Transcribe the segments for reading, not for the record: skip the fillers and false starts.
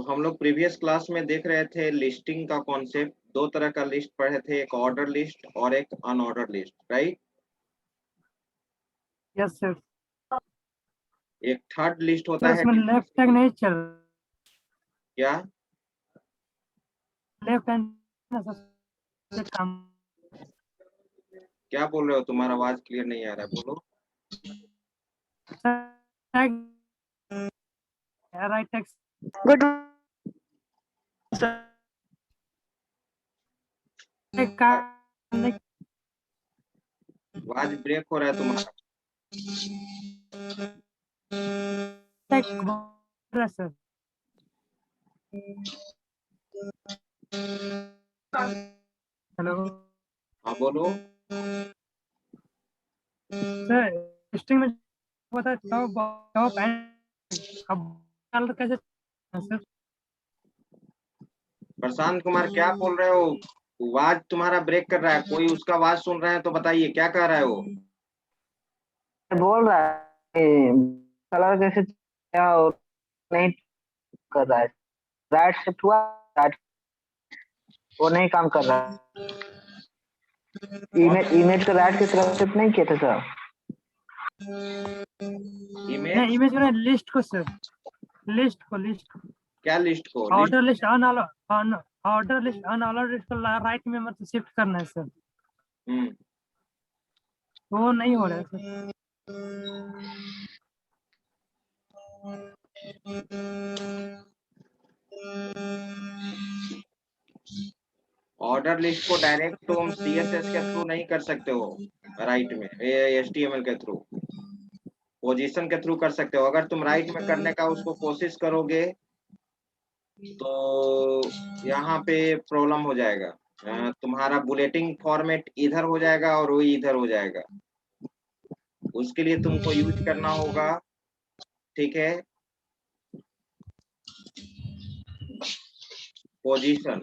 हम लोग previous class में देख रहे थे लिस्टिंग का कॉन्सेप्ट। दो तरह का लिस्ट पढ़े थे, एक ऑर्डर लिस्ट और एक unordered list, right. Yes sir. एक थर्ड लिस्ट होता सर है उसमें लेफ्ट टैग नहीं चल, क्या? लेफ्ट हैंड से काम। क्या बोल रहे हो? तुम्हारा आवाज क्लियर नहीं आ रहा है, बोलो। टैग राइट टैग गुड का आवाज ब्रेक हो रहा है तुम्हारा। Tag sir. हेलो हाँ बोलो। सर, लिस्टिंग में पता टॉप टॉप एंड अब कैसे सर? प्रशांत कुमार क्या बोल रहे हो? आवाज तुम्हारा ब्रेक कर रहा है। कोई उसका आवाज सुन रहे हैं तो बताइए क्या कह रहा है वो। बोल रहा है कलर कैसे और नहीं कर रहा है। राइट शिफ्ट हुआ, राइट वो नहीं काम कर रहा है। इमेज का राइट की तरफ शिफ्ट नहीं किया था सर। इमेज नहीं, इमेज में लिस्ट को सर, लिस्ट को क्या? लिस्ट को? Order list order list unordered list को राइट में मतलब शिफ्ट करना है सर। वो नहीं हो रहा है सर। ऑर्डर लिस्ट को डायरेक्ट तुम सीएसएस के थ्रू नहीं कर सकते हो, राइट में एचटीएमएल के थ्रू, पोजीशन के थ्रू कर सकते हो। अगर तुम राइट में करने का उसको कोशिश करोगे तो यहाँ पे प्रॉब्लम हो जाएगा। तुम्हारा बुलेटिन फॉर्मेट इधर हो जाएगा और वही इधर हो जाएगा। उसके लिए तुमको यूज करना होगा, ठीक है, पोजीशन।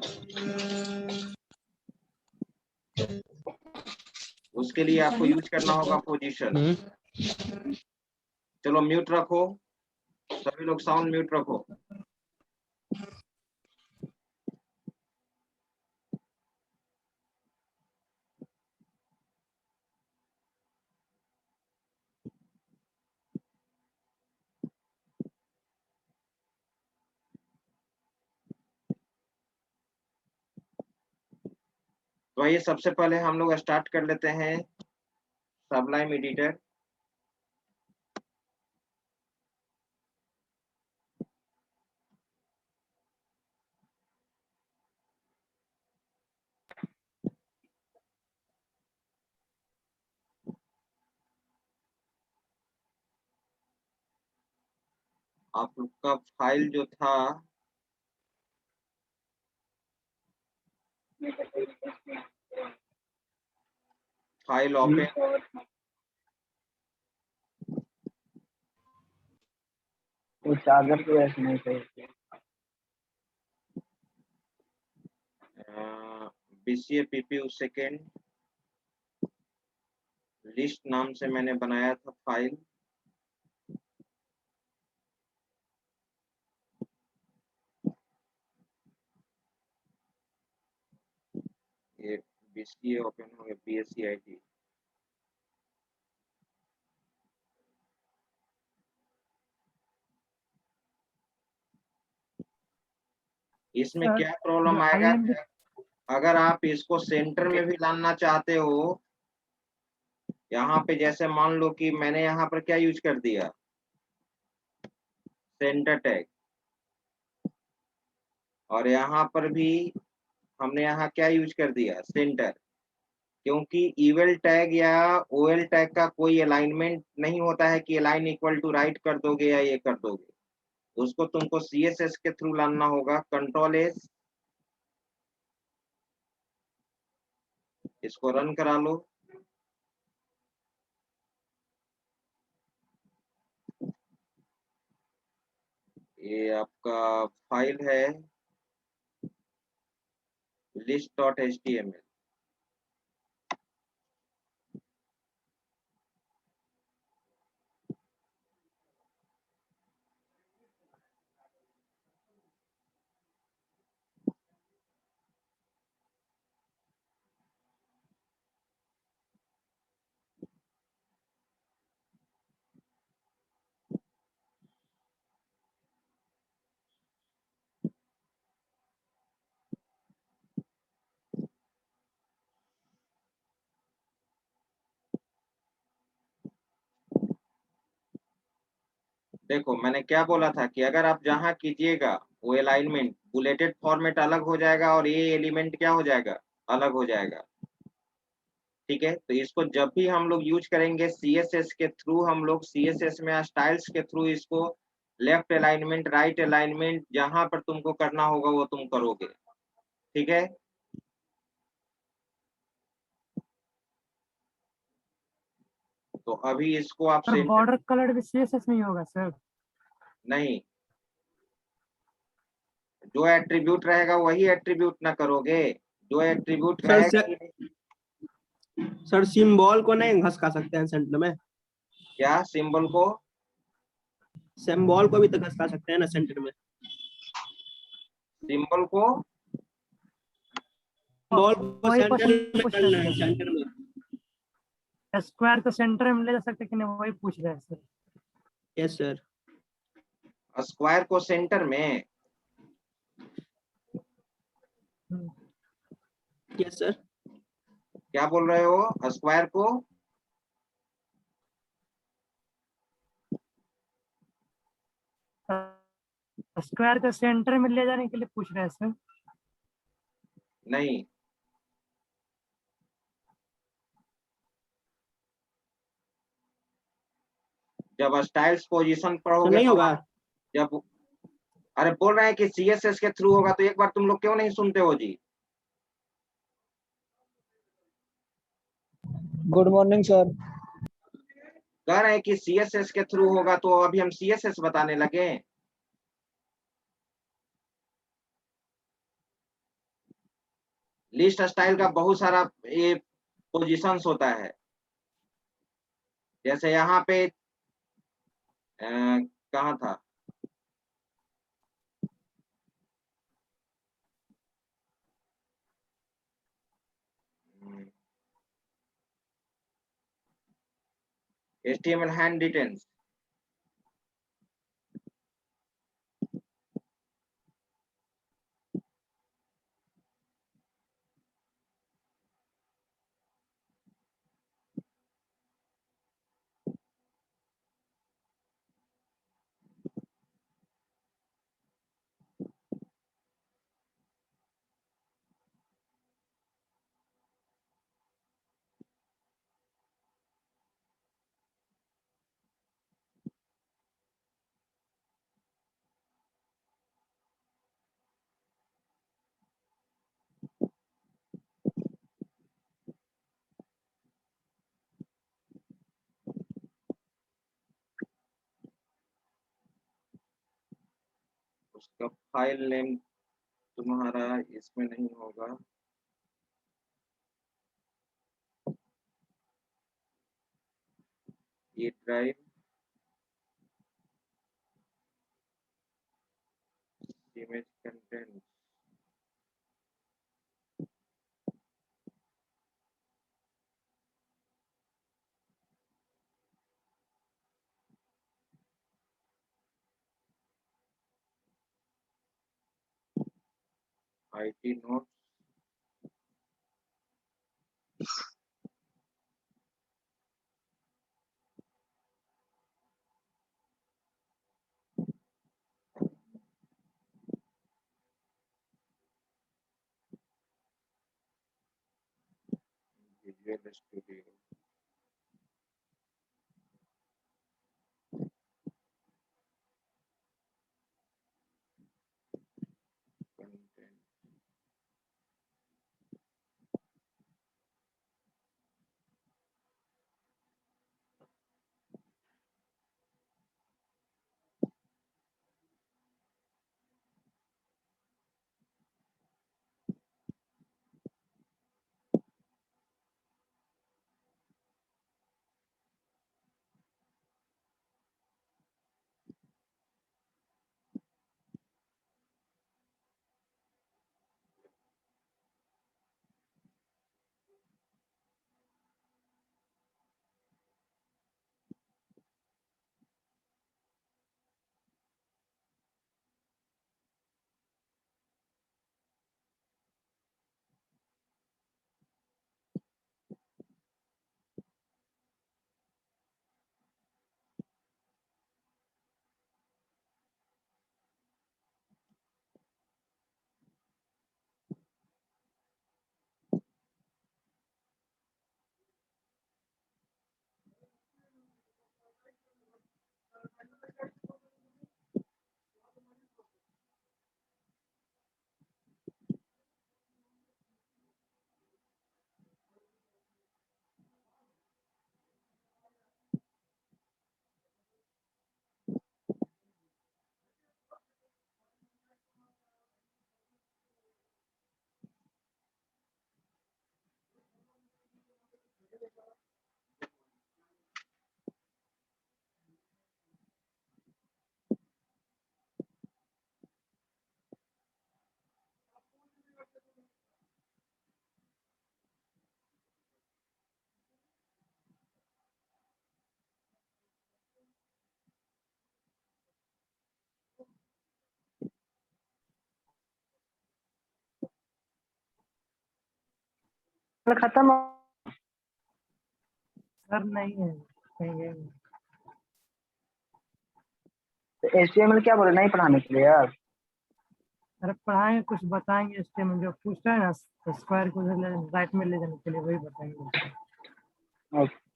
उसके लिए आपको यूज करना होगा पोजीशन। चलो म्यूट रखो, सभी लोग साउंड म्यूट रखो। तो आइए सबसे पहले हम लोग स्टार्ट कर लेते हैं सबलाइम एडिटर। आप लोग का फाइल जो था फाइल ओपन, वो चार्जर की वजह से नहीं सही। बीसीए पीपीयू सेकेंड लिस्ट नाम से मैंने बनाया था फाइल। ये बीसीए ओपन हो गया, बीएससी आईटी। इसमें क्या प्रॉब्लम आएगा? अगर आप इसको सेंटर में भी लाना चाहते हो, यहाँ पे जैसे मान लो कि मैंने यहाँ पर क्या यूज कर दिया, सेंटर टैग, और यहाँ पर भी हमने यहाँ क्या यूज कर दिया, सेंटर। क्योंकि इवल टैग या ओएल टैग का कोई अलाइनमेंट नहीं होता है कि अलाइन इक्वल टू राइट कर दोगे या ये कर दोगे। उसको तुमको सीएसएस के थ्रू लाना होगा। कंट्रोल एस, इसको रन करा लो। ये आपका फाइल है list.html। देखो मैंने क्या बोला था कि अगर आप जहां कीजिएगा वो अलाइनमेंट बुलेटेड फॉर्मेट अलग हो जाएगा और ये एलिमेंट क्या हो जाएगा, अलग हो जाएगा। ठीक है, तो इसको जब भी हम लोग यूज करेंगे सीएसएस के थ्रू, हम लोग सीएसएस में स्टाइल्स के थ्रू इसको लेफ्ट अलाइनमेंट, राइट अलाइनमेंट जहां पर तुमको करना होगा वो तुम करोगे। ठीक है, तो अभी इसको आप सर सेंटर, बॉर्डर कलर भी सीएसएस में ही होगा सर? नहीं, जो एट्रीब्यूट रहेगा वही एट्रीब्यूट ना करोगे, जो एट्रीब्यूट सर रहेगा ही नहीं। सर सिंबल को नहीं घसका सकते हैं सेंटर में? क्या सिंबल को? सिंबल को भी तो घसका सकते हैं ना सेंटर में? सिंबल को सिंबल को वही सेंटर क्वेश्चन में पूछ करना रहे है, थे सेंटर में। सर, स्क्वायर को सेंटर में ले जा सकते कि नहीं, वही पूछ रहे हैं सर। Yes sir. स्क्वायर को सेंटर में, यस सर। क्या बोल रहे हो? स्क्वायर को स्क्वायर को सेंटर में ले जाने के लिए पूछ रहे हैं सर। नहीं, जब स्टाइल्स पोजीशन पर सर होगे नहीं तो होगा? जब, अरे बोल रहे हैं कि सीएसएस के थ्रू होगा, तो एक बार तुम लोग क्यों नहीं सुनते हो जी? Good morning sir. कह रहे हैं कि सीएसएस के थ्रू होगा, तो अभी हम सीएसएस बताने लगे। लिस्ट स्टाइल का बहुत सारा ये पोजीशंस होता है, जैसे यहाँ पे कहाँ था, HTML हैंड डिटेल्स, उसका फाइल नेम तुम्हारा इसमें नहीं होगा। ये drive image content, IT note, visual studio, content, खत्म सर नहीं है, नहीं है। HTML क्या बोले नहीं पढ़ाने के लिए यार? अरे पढ़ाएंगे, कुछ बताएंगे HTML जो पूछता है ना, स्क्वायर को राइट में ले जाने के लिए, वही बताएंगे। ओके।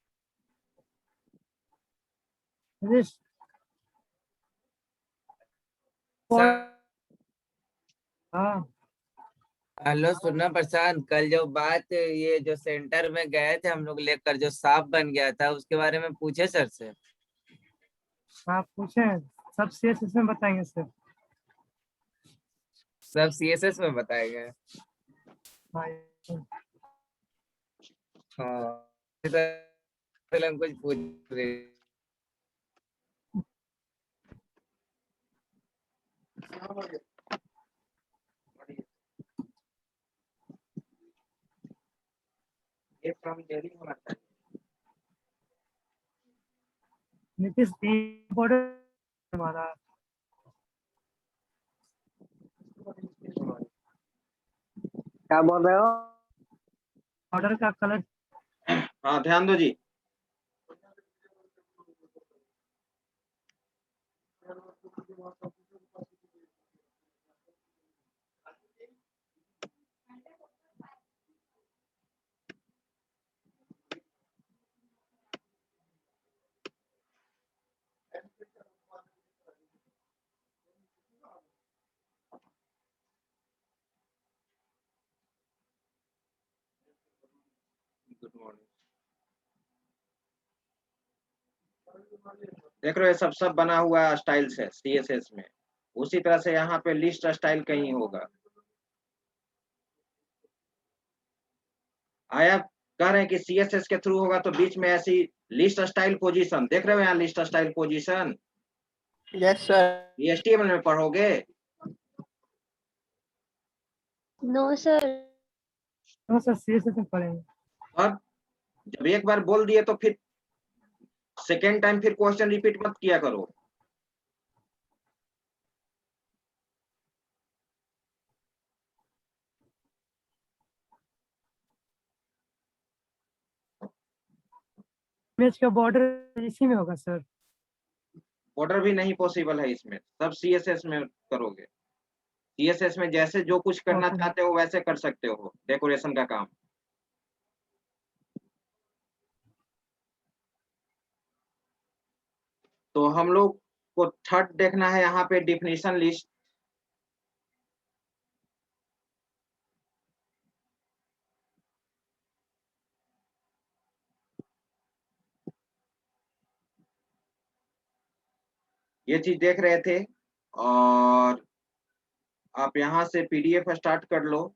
This हाँ हेलो सुनना प्रशांत, कल जो बात ये जो सेंटर में गए थे हम लोग लेकर, जो सांप बन गया था, उसके बारे में पूछे सर से? आप पूछे, सब CSS में बताएंगे सर। सब CSS में बताएंगे। हाँ हाँ सर, हम कुछ पूछ रहे। ये फ्रॉम दिल्ली होना चाहिए। नीतीश इम्पोर्टेंट हमारा क्या बोल रहे हो? ऑर्डर का कलर हाँ ध्यान दो जी। Good morning. देख रहे हो, ये सब बना हुआ स्टाइल से CSS में। उसी तरह से यहाँ पे लिस्ट स्टाइल कहीं होगा। आया कह रहे हैं कि CSS के थ्रू होगा, तो बीच में ऐसी लिस्ट स्टाइल पोजीशन देख रहे हो, यहाँ list style position. Yes sir. ये HTML में पढ़ोगे? No sir. हाँ सर, CSS में पढ़ेंगे। अब जब एक बार बोल दिए तो फिर सेकेंड टाइम फिर क्वेश्चन रिपीट मत किया करो। इमेज का बॉर्डर इसी में होगा सर। बॉर्डर भी नहीं पॉसिबल है इसमें, सब CSS में करोगे। CSS में जैसे जो कुछ करना Okay. चाहते हो वैसे कर सकते हो, डेकोरेशन का काम। तो हम लोग को थर्ड देखना है यहाँ पे डिफिनीशन लिस्ट। ये चीज देख रहे थे, और आप यहाँ से PDF स्टार्ट कर लो।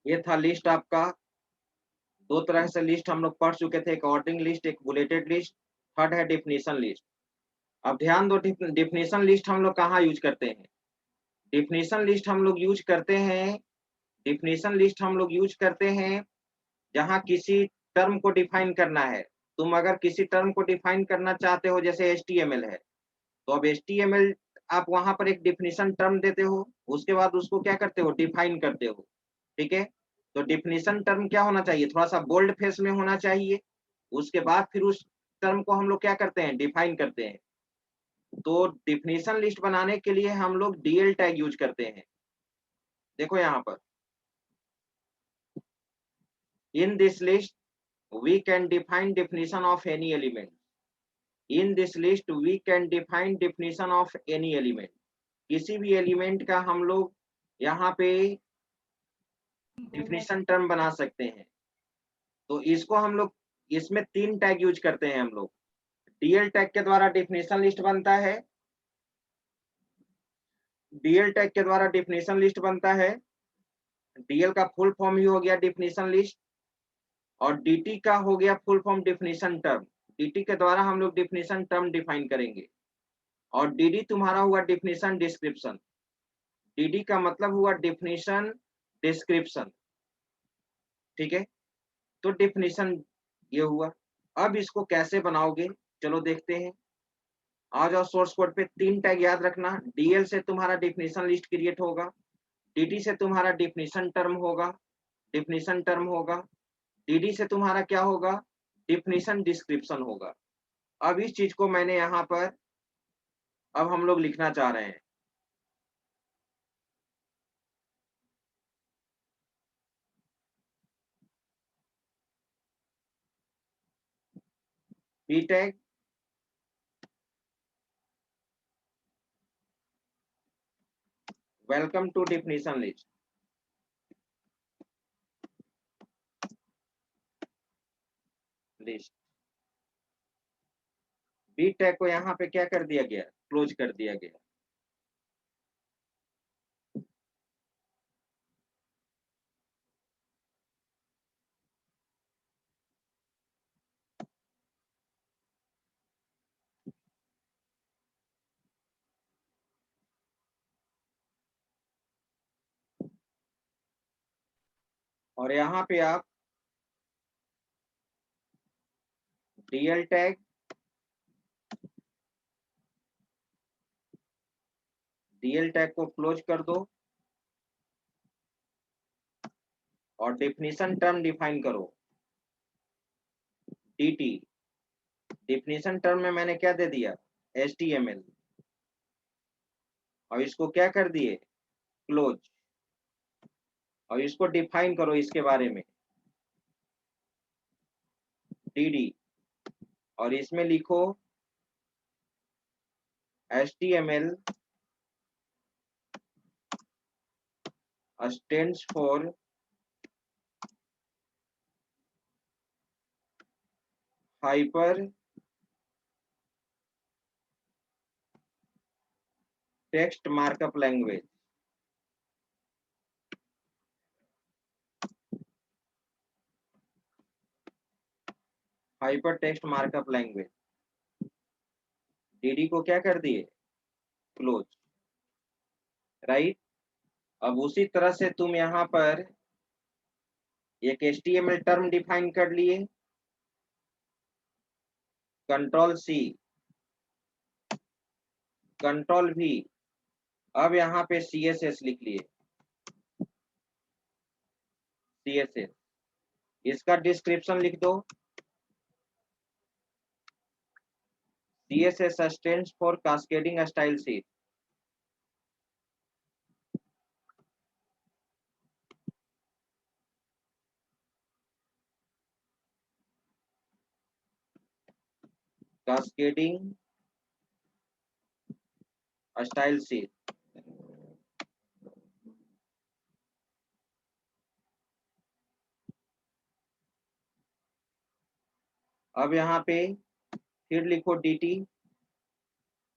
ये था लिस्ट आपका। दो तरह से लिस्ट हम लोग पढ़ चुके थे, एक ऑर्डरिंग लिस्ट, एक बुलेटेड लिस्ट। थर्ड है डिफिनीशन लिस्ट। अब ध्यान दो, डिफिनीशन लिस्ट हम लोग कहाँ यूज करते हैं? डिफिनीशन लिस्ट हम लोग यूज करते हैं, डिफिनीशन लिस्ट हम लोग यूज करते हैं जहां किसी टर्म को डिफाइन करना है। तुम अगर किसी टर्म को डिफाइन करना चाहते हो, जैसे HTML है, तो अब HTML आप वहां पर एक डिफिनीशन टर्म देते हो, उसके बाद उसको क्या करते हो, डिफाइन करते हो। ठीक है, तो डिफिनीशन टर्म क्या होना चाहिए, थोड़ा सा बोल्ड फेस में होना चाहिए। उसके बाद फिर उस टर्म को हम लोग क्या करते हैं, डिफाइन करते हैं। तो डिफिनीशन लिस्ट बनाने के लिए हम लोग DL टैग यूज करते हैं। देखो यहाँ पर in this list we can define definition of any element. In this list we can define definition of any element. किसी भी एलिमेंट का हम लोग यहाँ पे डिफिनीशन टर्म बना सकते हैं। तो इसको हम लोग इसमें 3 टैग यूज करते हैं हम लोग। डीएल टैग के द्वारा डिफिनीशन लिस्ट बनता है, डीएल टैग के द्वारा डिफिनीशन लिस्ट बनता है, डीएल का फुल फॉर्म ही हो गया डिफिनीशन लिस्ट, और डीटी का हो गया full form definition term. DT के द्वारा हम लोग डिफिनीशन टर्म डिफाइन करेंगे, और डीडी तुम्हारा हुआ डिफिनीशन डिस्क्रिप्शन। डीडी का मतलब हुआ डिफिनीशन डिस्क्रिप्शन, ठीक है। तो डिफिनीशन ये हुआ। अब इसको कैसे बनाओगे, चलो देखते हैं। आ जाओ सोर्स कोड पे। 3 टैग याद रखना। डीएल से तुम्हारा डिफिनीशन लिस्ट क्रिएट होगा, डीटी से तुम्हारा डिफिनीशन टर्म होगा, डिफिनीशन टर्म होगा, डीडी से तुम्हारा क्या होगा, डिफिनीशन डिस्क्रिप्शन होगा। अब इस चीज को मैंने यहाँ पर अब हम लोग लिखना चाह रहे हैं। B tag welcome to definition list. B tag को यहाँ पे क्या कर दिया गया, क्लोज कर दिया गया। और यहाँ पे आप डीएल टैग को क्लोज कर दो और डिफिनीशन टर्म डिफाइन करो। डीटी डिफिनीशन टर्म में मैंने क्या दे दिया, HTML, और इसको क्या कर दिए, क्लोज। और इसको डिफाइन करो इसके बारे में, DD, और इसमें लिखो HTML stands for hyper text markup language। Hyper text markup language. DD को क्या कर दिए, क्लोज, राइट। अब उसी तरह से तुम यहाँ पर एक HTML टर्म डिफाइन कर लिए, कंट्रोल C, कंट्रोल V। अब यहाँ पे CSS लिख लिए, CSS। इसका डिस्क्रिप्शन लिख दो, CSS stands for cascading style sheet। cascading style sheet। अब यहाँ पे फिर लिखो DT,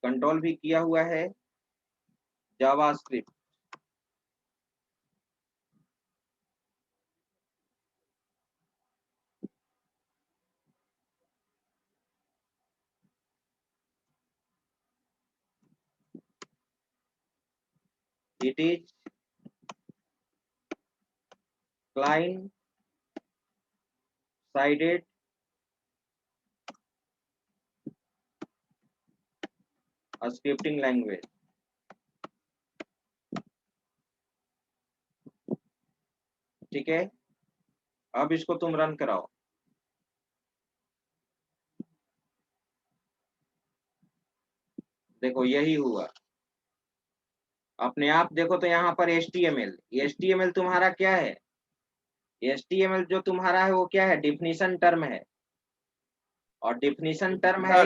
कंट्रोल भी किया हुआ है, JavaScript. It is client sided scripting language. ठीक है, अब इसको तुम रन कराओ। देखो यही हुआ। अपने आप देखो तो यहाँ पर HTML तुम्हारा क्या है? HTML जो तुम्हारा है वो क्या है? डिफिनीशन टर्म है, और डिफिनीशन टर्म है,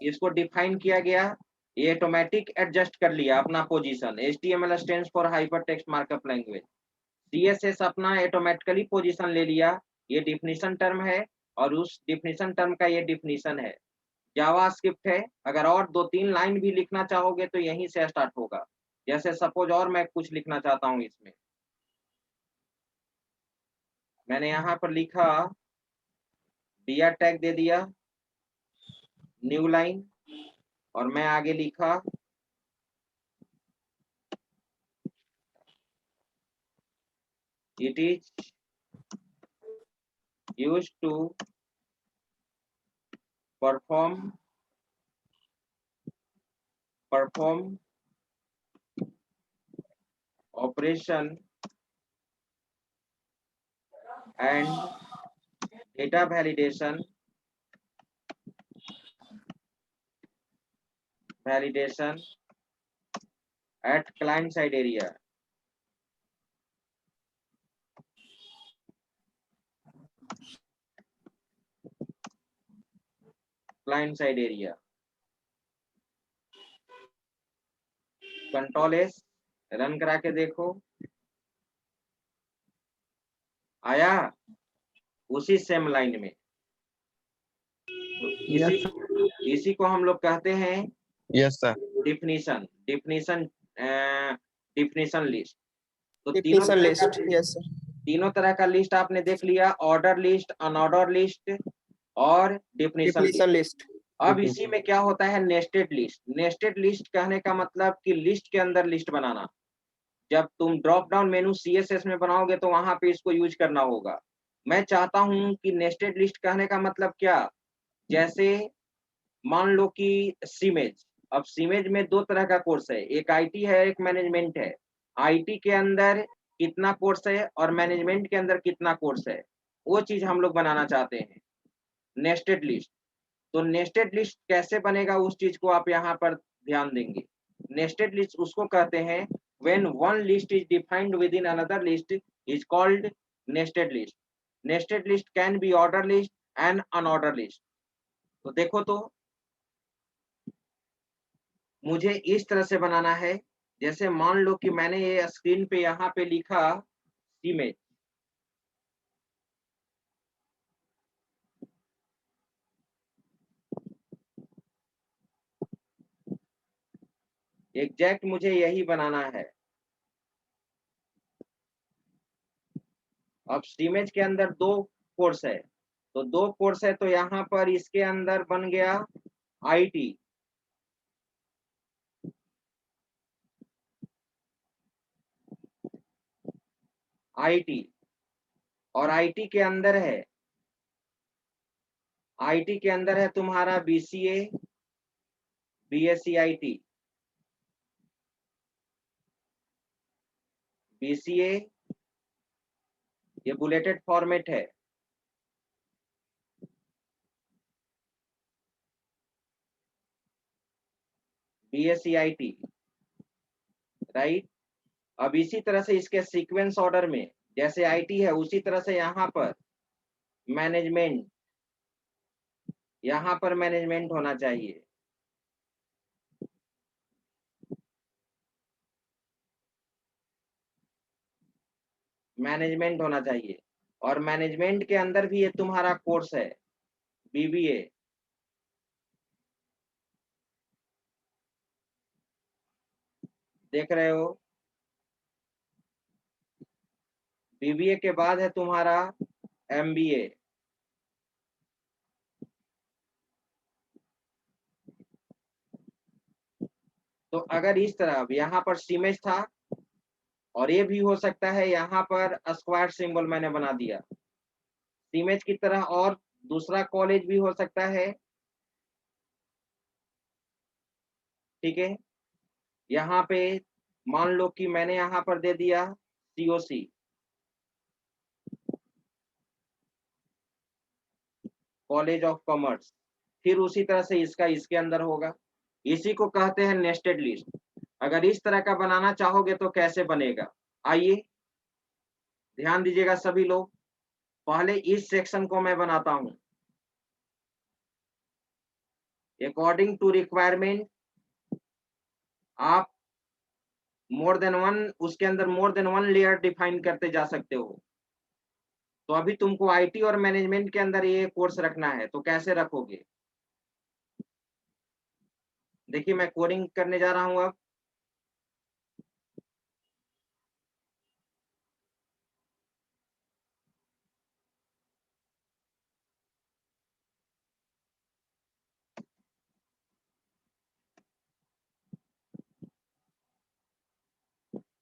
इसको डिफाइन किया गया, ये ऑटोमेटिक एडजस्ट कर लिया अपना position. HTML stands for hyper text markup language. CSS अपना ऑटोमेटिकली पोजीशन ले लिया, ये डिफिनीशन टर्म है, और उस डिफिनीशन टर्म का ये डिफिनीशन है। जावास्क्रिप्ट है, अगर और 2-3 लाइन भी लिखना चाहोगे तो यहीं से स्टार्ट होगा। जैसे सपोज और मैं कुछ लिखना चाहता हूँ, इसमें मैंने यहाँ पर लिखा, br टैग दे दिया, न्यू लाइन, और मैं आगे लिखा it is used to perform operation and data validation at client side area. Control S run करा के देखो, आया उसी सेम लाइन में। तो इसी को हम लोग कहते हैं यस सर। Definition list. तो डिफिनीशन लिस्ट, यस सर। तीनों तरह का लिस्ट आपने देख लिया, ऑर्डर लिस्ट, अनऑर्डर लिस्ट और डिफिनीशन लिस्ट। अब इसी में क्या होता है? Nested list. नेस्टेड लिस्ट कहने का मतलब कि लिस्ट के अंदर लिस्ट बनाना। जब तुम ड्रॉप डाउन मेनू CSS में बनाओगे तो वहां पे इसको यूज करना होगा। मैं चाहता हूं कि नेस्टेड लिस्ट कहने का मतलब क्या, जैसे मान लो कि सीमेज, अब सीमेज में 2 तरह का कोर्स है, एक IT है, एक मैनेजमेंट है। IT के अंदर कितना कोर्स है और मैनेजमेंट के अंदर कितना कोर्स है, वो चीज हम लोग बनाना चाहते हैं, नेस्टेड लिस्ट। तो नेस्टेड लिस्ट कैसे बनेगा उस चीज को आप यहाँ पर ध्यान देंगे। नेस्टेड लिस्ट उसको कहते हैं when one list is defined within another list is called nested list. Nested list can be order list and unordered list. तो देखो तो मुझे इस तरह से बनाना है, जैसे मान लो कि मैंने ये स्क्रीन पे यहाँ पे लिखा इमेज, एग्जैक्ट मुझे यही बनाना है। अब इमेज के अंदर 2 कोर्स है, तो 2 कोर्स है, तो यहाँ पर इसके अंदर बन गया IT, और IT के अंदर है तुम्हारा BCA, BSc IT, BCA ये बुलेटेड फॉर्मेट है, BSc IT, राइट। अब इसी तरह से इसके सीक्वेंस ऑर्डर में जैसे IT है उसी तरह से यहाँ पर मैनेजमेंट, यहाँ पर मैनेजमेंट होना चाहिए। मैनेजमेंट होना चाहिए, और मैनेजमेंट के अंदर भी ये तुम्हारा कोर्स है BBA, देख रहे हो। BBA के बाद है तुम्हारा MBA, तो अगर इस तरह यहाँ पर सीमेज था, और ये भी हो सकता है यहाँ पर स्क्वायर सिंबल मैंने बना दिया सीमेज की तरह, और दूसरा कॉलेज भी हो सकता है, ठीक है। यहाँ पे मान लो कि मैंने यहाँ पर दे दिया COC, कॉलेज ऑफ कॉमर्स, फिर उसी तरह से इसका इसके अंदर होगा। इसी को कहते हैं नेस्टेड लिस्ट। अगर इस तरह का बनाना चाहोगे तो कैसे बनेगा, आइए ध्यान दीजिएगा सभी लोग। पहले इस सेक्शन को मैं बनाता हूं। अकॉर्डिंग टू रिक्वायरमेंट आप मोर देन वन, उसके अंदर more than one layer define करते जा सकते हो। तो अभी तुमको आईटी और मैनेजमेंट के अंदर ये कोर्स रखना है, तो कैसे रखोगे? देखिए मैं कोडिंग करने जा रहा हूं अब।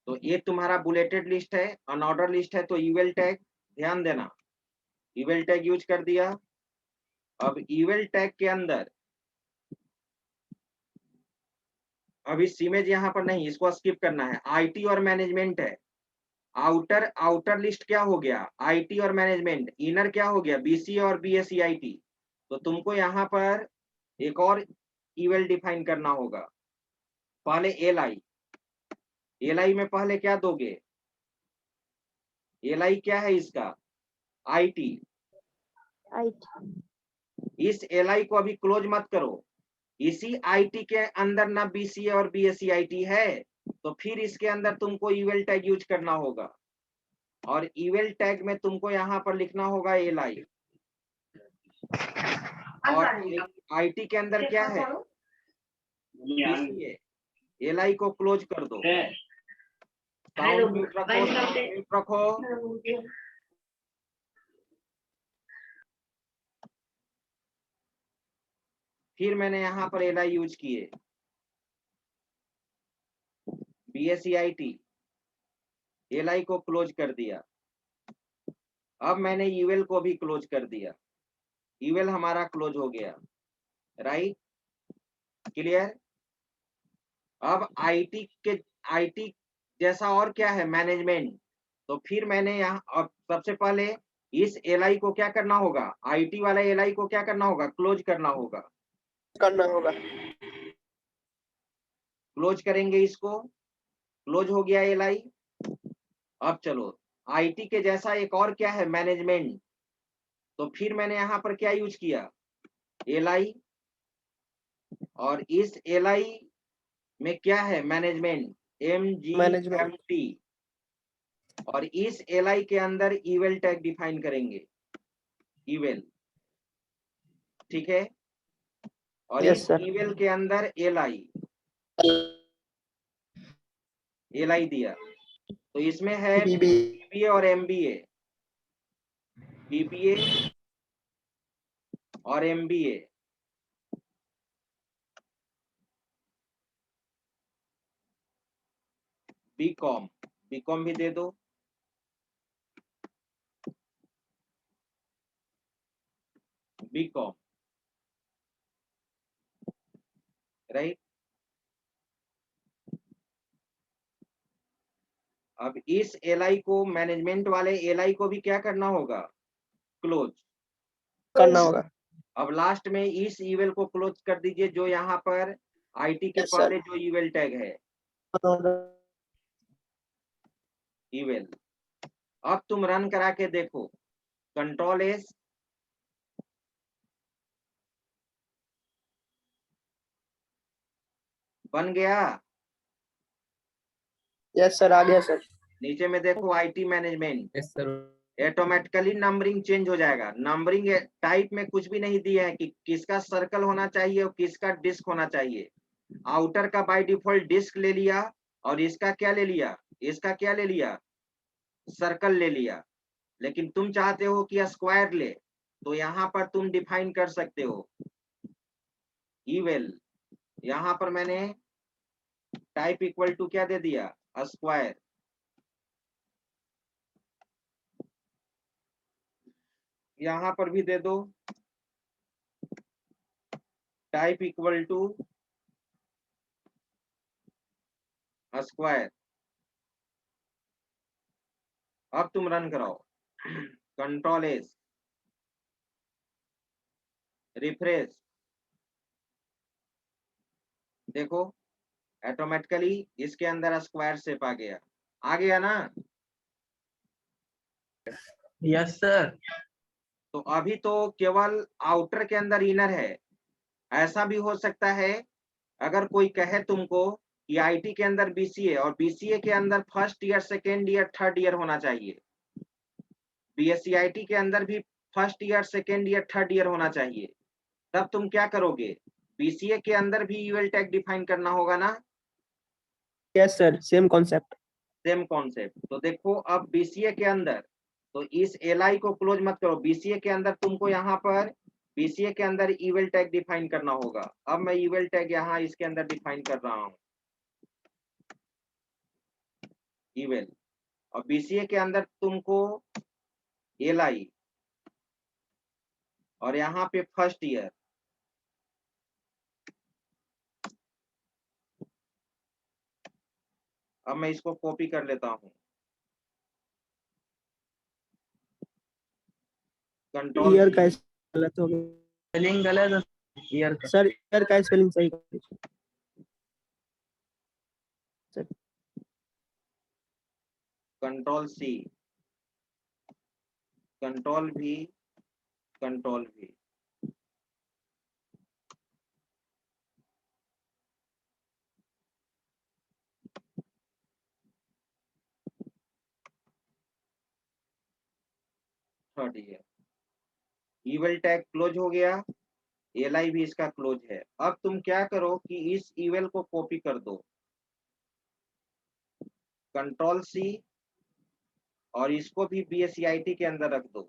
तो ये तुम्हारा बुलेटेड लिस्ट है, अनऑर्डर लिस्ट है, तो ईवेल टैग ध्यान देना, ईवेल टैग यूज कर दिया। अब ईवेल टैग के अंदर अभी इमेज यहाँ पर नहीं, इसको स्किप करना है। आईटी और मैनेजमेंट है। आउटर लिस्ट क्या हो गया? आईटी और मैनेजमेंट। इनर क्या हो गया? बीसीए और बीएससी आईटी। तो तुमको यहाँ पर एक और ईवेल डिफाइन करना होगा। पहले एलआई में पहले क्या दोगे? एलआई क्या है इसका? आईटी। इस एलआई को अभी क्लोज मत करो। इसी आईटी के अंदर ना बीसीए और बीएससी आईटी है, तो फिर इसके अंदर तुमको ईवेल टैग यूज करना होगा। और ईवेल टैग में तुमको यहाँ पर लिखना होगा एलआई। और आईटी के अंदर क्या है? बीसीए। एलआई को क्लोज कर दो। साउंड म्यूट रखो, साउंड म्यूट रखो। फिर मैंने यहाँ पर एलआई यूज किए, बीएससी आईटी, एलआई को क्लोज कर दिया। अब मैंने ईवेल को भी क्लोज कर दिया। ईवेल हमारा क्लोज हो गया, राइट, क्लियर। अब आईटी जैसा और क्या है? मैनेजमेंट। तो फिर मैंने यहाँ अब सबसे पहले इस एलआई को क्या करना होगा? आईटी वाला एलआई को क्या करना होगा? क्लोज करना होगा। क्लोज करेंगे इसको, क्लोज हो गया एलआई। अब चलो आईटी के जैसा एक और क्या है? मैनेजमेंट। तो फिर मैंने यहाँ पर क्या यूज किया? एलआई। और इस एलआई में क्या है? Management, MGMT। और इस एलआई के अंदर ईवेल टैग डिफाइन करेंगे, ईवेल, ठीक है। और इस ईवेल के अंदर एलआई दिया। तो इसमें है बीबीए और एमबीए, बीबीए और एमबीए। बीकॉम भी दे दो। BCom, right. अब इस एलआई को, मैनेजमेंट वाले एलआई को भी क्या करना होगा? क्लोज करना होगा। अब लास्ट में इस ईवेल को क्लोज कर दीजिए, जो यहाँ पर आईटी के पहले जो ईवेल टैग है, ईवेल। अब तुम रन करा के देखो, कंट्रोल एस, बन गया। यस सर, आ गया सर। नीचे में देखो IT management, yes sir. Automatically numbering change हो जाएगा। नंबरिंग टाइप में कुछ भी नहीं दिया है कि किसका सर्कल होना चाहिए और किसका डिस्क होना चाहिए। आउटर का बाय डिफॉल्ट डिस्क ले लिया, और इसका क्या ले लिया? इसका क्या ले लिया? सर्कल ले लिया। लेकिन तुम चाहते हो कि स्क्वायर ले, तो यहाँ पर तुम डिफाइन कर सकते हो ईवेल। यहाँ पर मैंने टाइप इक्वल टू क्या दे दिया? स्क्वायर। यहाँ पर भी दे दो टाइप इक्वल टू स्क्वायर। अब तुम रन कराओ, कंट्रोल एस, रिफ्रेश, देखो ऑटोमेटिकली इसके अंदर स्क्वायर शेप आ गया ना। Yes sir. तो अभी तो केवल आउटर के अंदर इनर है। ऐसा भी हो सकता है अगर कोई कहे तुमको कि आईटी के अंदर बीसीए और बीसीए के अंदर first year, second year, third year होना चाहिए। बीएससी आईटी के अंदर भी first year, second year, third year होना चाहिए। तब तुम क्या करोगे? बीसीए के अंदर भी यूएल टैग डिफाइन करना होगा ना। Yes sir, same concept. Same concept. तो देखो अब बीसीए के अंदर तो इस एलआई को क्लोज मत करो। बीसीए के अंदर तुमको यहाँ पर बीसीए के अंदर ईवेल टैग डिफाइन करना होगा। अब मैं ईवेल टैग यहाँ इसके अंदर डिफाइन कर रहा हूँ, ईवेल। और बीसीए के अंदर तुमको एलआई और यहाँ पे फर्स्ट ईयर। अब मैं इसको कॉपी कर लेता हूँ, कंट्रोल ईयर का गलत हो गया स्पेलिंग गलत है ईयर का। सर, ईयर का स्पेलिंग सही कर दीजिए। कंट्रोल सी, कंट्रोल भी, कंट्रोल भी। Third year. ईवेल टैग क्लोज हो गया, एलआई भी इसका क्लोज है। अब तुम क्या करो कि इस ईवेल को कॉपी कर दो, कंट्रोल सी, और इसको भी बीएससीआईटी के अंदर रख दो।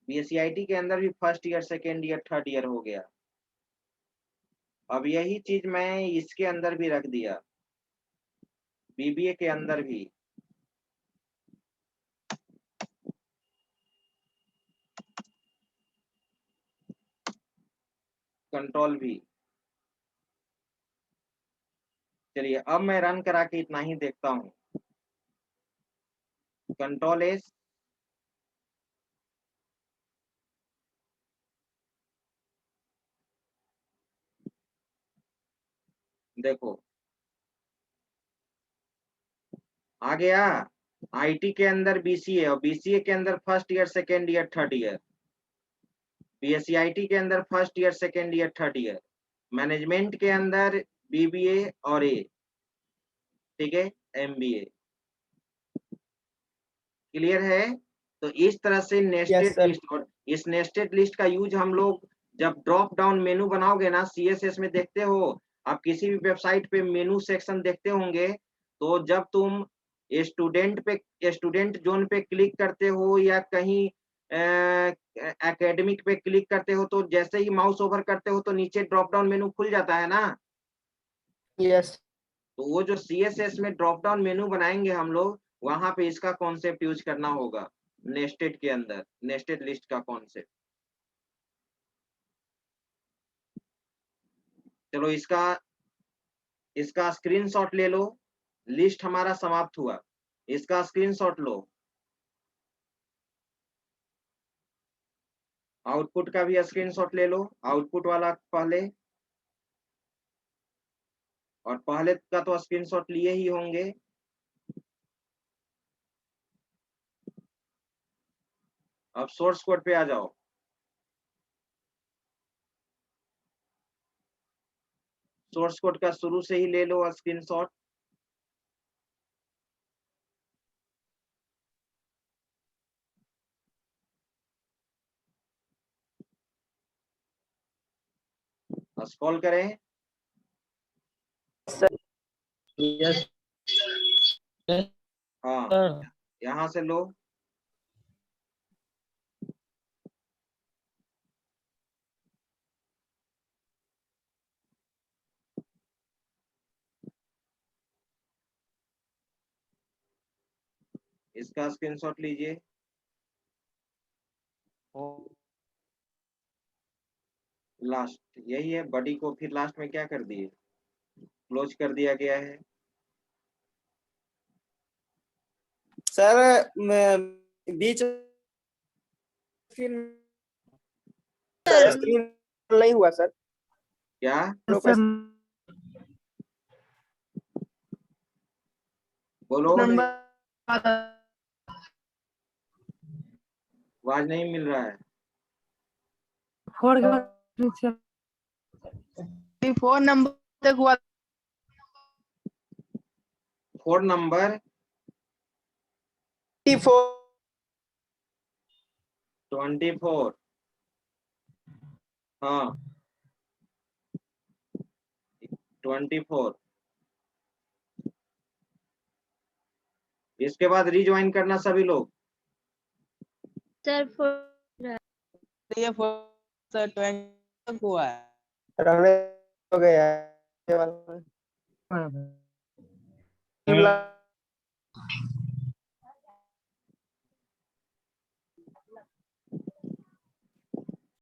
बीएससीआईटी के अंदर भी first year, second year, third year हो गया। अब यही चीज मैं इसके अंदर भी रख दिया, बीबीए के अंदर भी। कंट्रोल भी। चलिए अब मैं रन करा के इतना ही देखता हूँ। कंट्रोल एस, देखो आ गया। आईटी के अंदर बीसीए और बीसीए के अंदर first year, second year, third year. BScIT के अंदर first year, second year, third year. Management के अंदर बीबीए और ए, ठीक है, एमबीए। क्लियर है? तो इस तरह से यस नेस्टेड सर। लिस्ट, और इस नेस्टेड लिस्ट का यूज हम लोग जब ड्रॉप डाउन मेनू बनाओगे ना, सीएसएस में देखते हो आप, किसी भी वेबसाइट पे मेनू सेक्शन देखते होंगे, तो जब तुम स्टूडेंट जोन पे क्लिक करते हो या कहीं एकेडमिक पे क्लिक करते हो, तो जैसे ही माउस ओवर करते हो तो नीचे ड्रॉप डाउन मेनू खुल जाता है ना। यस तो वो जो सीएसएस में ड्रॉप डाउन मेनू बनाएंगे हम लोग, वहां पे इसका कॉन्सेप्ट यूज करना होगा, नेस्टेड के अंदर, नेस्टेड लिस्ट का कॉन्सेप्ट। चलो इसका इसका स्क्रीनशॉट ले लो। लिस्ट हमारा समाप्त हुआ, इसका स्क्रीनशॉट लो। आउटपुट का भी स्क्रीनशॉट ले लो, आउटपुट वाला पहले, और पहले का तो स्क्रीनशॉट लिए ही होंगे। अब सोर्स कोड पे आ जाओ। सोर्स कोड का शुरू से ही ले लो स्क्रीनशॉट। स्क्रॉल करें, यस हाँ सर। यहाँ से लो। इसका स्क्रीनशॉट लीजिए। लास्ट यही है, बॉडी को फिर लास्ट में क्या कर दिए, क्लोज कर दिया गया है। सर, बीच फिर सर स्क्रीन नहीं हुआ सर। क्या सर बोलो, नंबर आवाज नहीं मिल रहा है। 4 के बाद पीछे 4 नंबर तक हुआ 4 नंबर 24। हाँ 24। इसके बाद रिज्वाइन करना सभी लोग। सर ये 4 सर 20 तक हुआ है। रहने हो गया है ये वाला। हाँ।